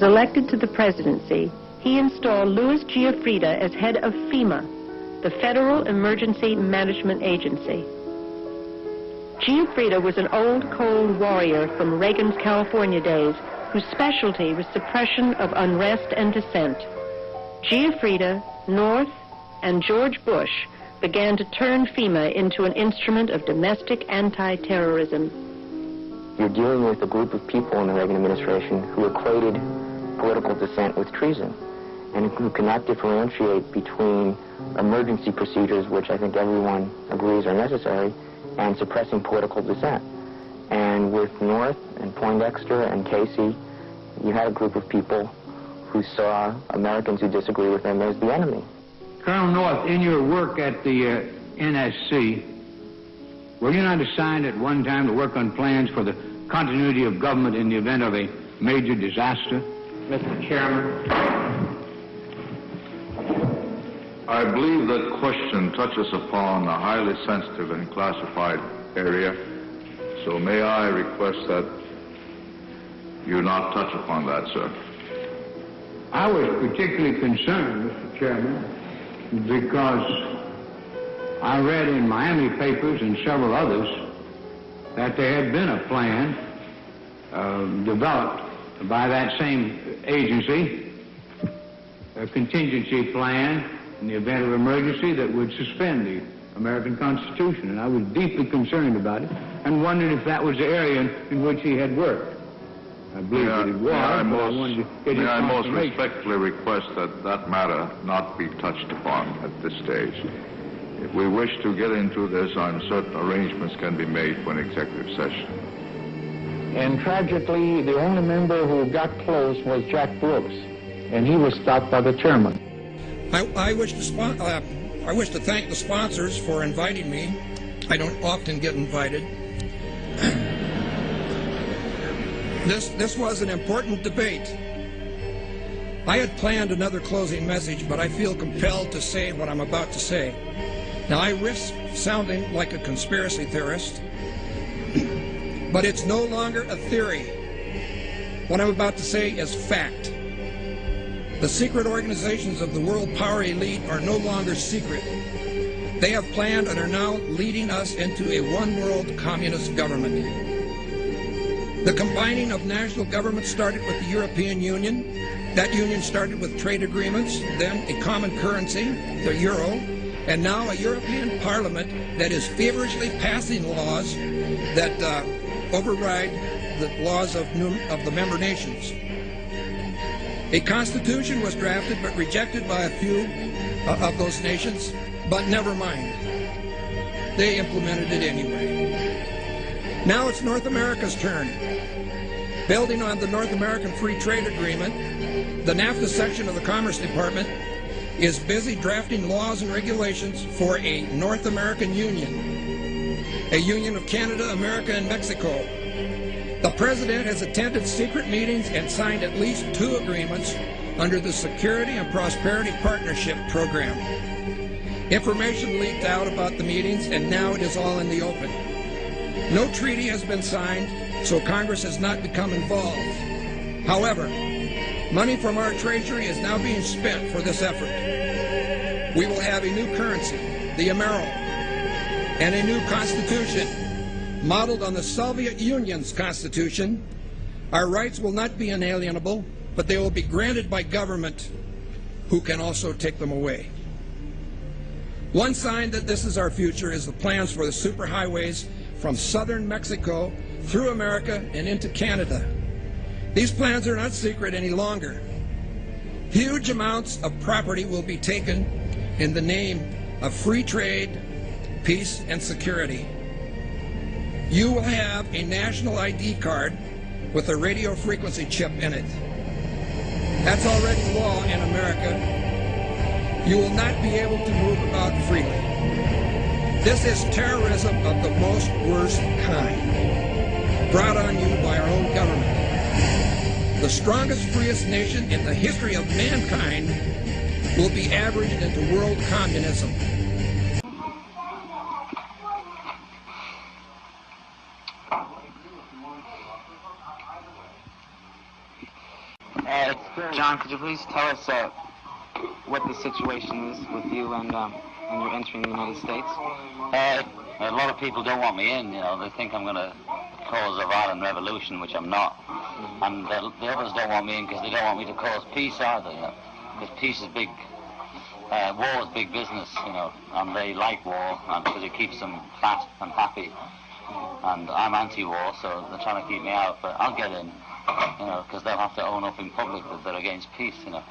Elected to the presidency, he installed Louis Giuffrida as head of FEMA, the Federal Emergency Management Agency. Giuffrida was an old cold warrior from Reagan's California days whose specialty was suppression of unrest and dissent. Giuffrida, North, and George Bush began to turn FEMA into an instrument of domestic anti-terrorism. You're dealing with a group of people in the Reagan administration who equated political dissent with treason, and who cannot differentiate between emergency procedures, which I think everyone agrees are necessary, and suppressing political dissent. And with North and Poindexter and Casey, you had a group of people who saw Americans who disagree with them as the enemy. Colonel North, in your work at the NSC, were you not assigned at one time to work on plans for the continuity of government in the event of a major disaster? Mr. Chairman. I believe that question touches upon a highly sensitive and classified area, so may I request that you not touch upon that, sir. I was particularly concerned, Mr. Chairman, because I read in Miami papers and several others that there had been a plan developed by that same agency, a contingency plan in the event of emergency that would suspend the American Constitution. And I was deeply concerned about it and wondered if that was the area in which he had worked. I believe that it was, I wanted to get his I most confirmation. respectfully request that that matter not be touched upon at this stage. If we wish to get into this, I'm certain arrangements can be made for an executive session. And tragically, the only member who got close was Jack Brooks, and he was stopped by the chairman. I wish to thank the sponsors for inviting me. I don't often get invited. This was an important debate. I had planned another closing message, but I feel compelled to say what I'm about to say. Now, I risk sounding like a conspiracy theorist, but it's no longer a theory. What I'm about to say is fact. The secret organizations of the world power elite are no longer secret. They have planned and are now leading us into a one-world communist government. The combining of national governments started with the European Union. That union started with trade agreements, then a common currency, the euro, and now a European Parliament that is feverishly passing laws that override the laws of the member nations. A constitution was drafted but rejected by a few of those nations, but never mind. They implemented it anyway. Now it's North America's turn. Building on the North American Free Trade Agreement, the NAFTA section of the Commerce Department is busy drafting laws and regulations for a North American Union, a union of Canada, America, and Mexico. The President has attended secret meetings and signed at least 2 agreements under the Security and Prosperity Partnership Program. Information leaked out about the meetings, and now it is all in the open. No treaty has been signed, so Congress has not become involved. However, money from our treasury is now being spent for this effort. We will have a new currency, the Amero, and a new constitution modeled on the Soviet Union's constitution. Our rights will not be inalienable, but they will be granted by government, who can also take them away. One sign that this is our future is the plans for the superhighways from southern Mexico through America and into Canada. These plans are not secret any longer. Huge amounts of property will be taken in the name of free trade, peace, and security. You will have a national ID card with a radio frequency chip in it. That's already law in America. You will not be able to move about freely. This is terrorism of the most worst kind, brought on you by our own government. The strongest, freest nation in the history of mankind will be averaged into world communism. John, could you please tell us what the situation is with you and you're entering the United States? A lot of people don't want me in, you know. They think I'm going to cause a violent revolution, which I'm not. And the others don't want me in because they don't want me to cause peace either, you know. Because peace is big, war is big business, you know, and they like war because it keeps them fat and happy. And I'm anti-war, so they're trying to keep me out, but I'll get in, you know, because they'll have to own up in public that they're against peace, you know.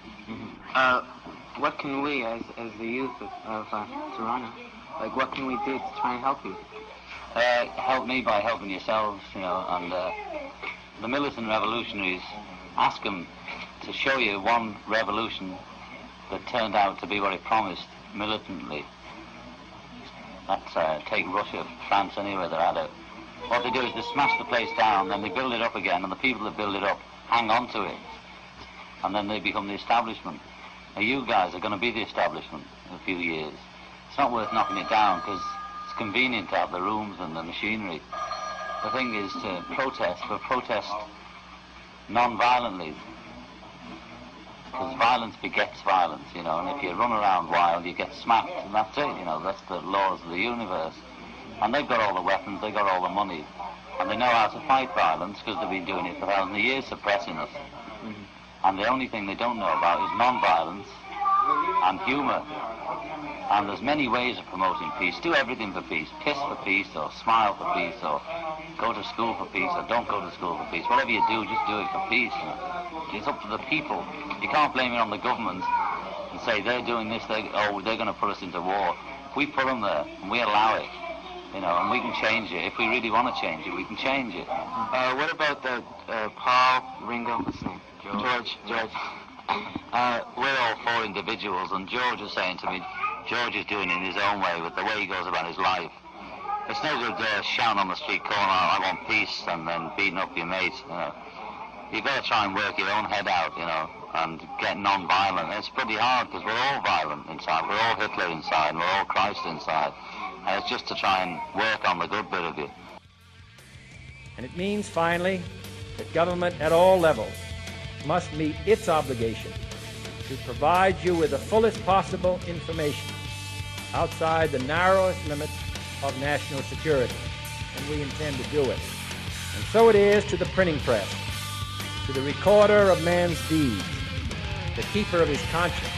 What can we, as the youth of Toronto, like what can we do to try and help you? Help me by helping yourselves, you know, and the militant revolutionaries, ask them to show you one revolution that turned out to be what it promised militantly. That's take Russia, France, anywhere they're at it. What they do is they smash the place down, then they build it up again, and the people that build it up hang on to it, and then they become the establishment. Now you guys are going to be the establishment in a few years. It's not worth knocking it down because it's convenient to have the rooms and the machinery. The thing is to protest, but protest non-violently, because violence begets violence, you know, and if you run around wild, you get smacked, and that's it, you know, that's the laws of the universe. And they've got all the weapons, they've got all the money, and they know how to fight violence because they've been doing it for thousands of years, suppressing us. And the only thing they don't know about is non-violence and humour. And there's many ways of promoting peace. Do everything for peace. Piss for peace, or smile for peace, or go to school for peace, or don't go to school for peace. Whatever you do, just do it for peace. You know? It's up to the people. You can't blame it on the government and say they're doing this, they're going to put us into war. If we put them there and we allow it, you know, and we can change it. If we really want to change it, we can change it. What about Paul, Ringo, what's his name? George. We're all four individuals, and George is saying to me, George is doing it in his own way, with the way he goes about his life. It's no good shouting on the street corner, I want peace, and then beating up your mates, you know. You've got to try and work your own head out, you know, and get non-violent. It's pretty hard, because we're all violent inside. We're all Hitler inside, and we're all Christ inside. And it's just to try and work on the good bit of you. And it means, finally, that government at all levels must meet its obligation to provide you with the fullest possible information outside the narrowest limits of national security, and we intend to do it. And so it is to the printing press, to the recorder of man's deeds, the keeper of his conscience,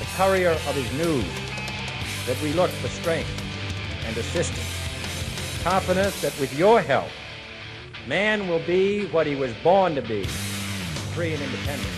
the courier of his news, that we look for strength and assistance, confident that with your help, man will be what he was born to be, free and independent.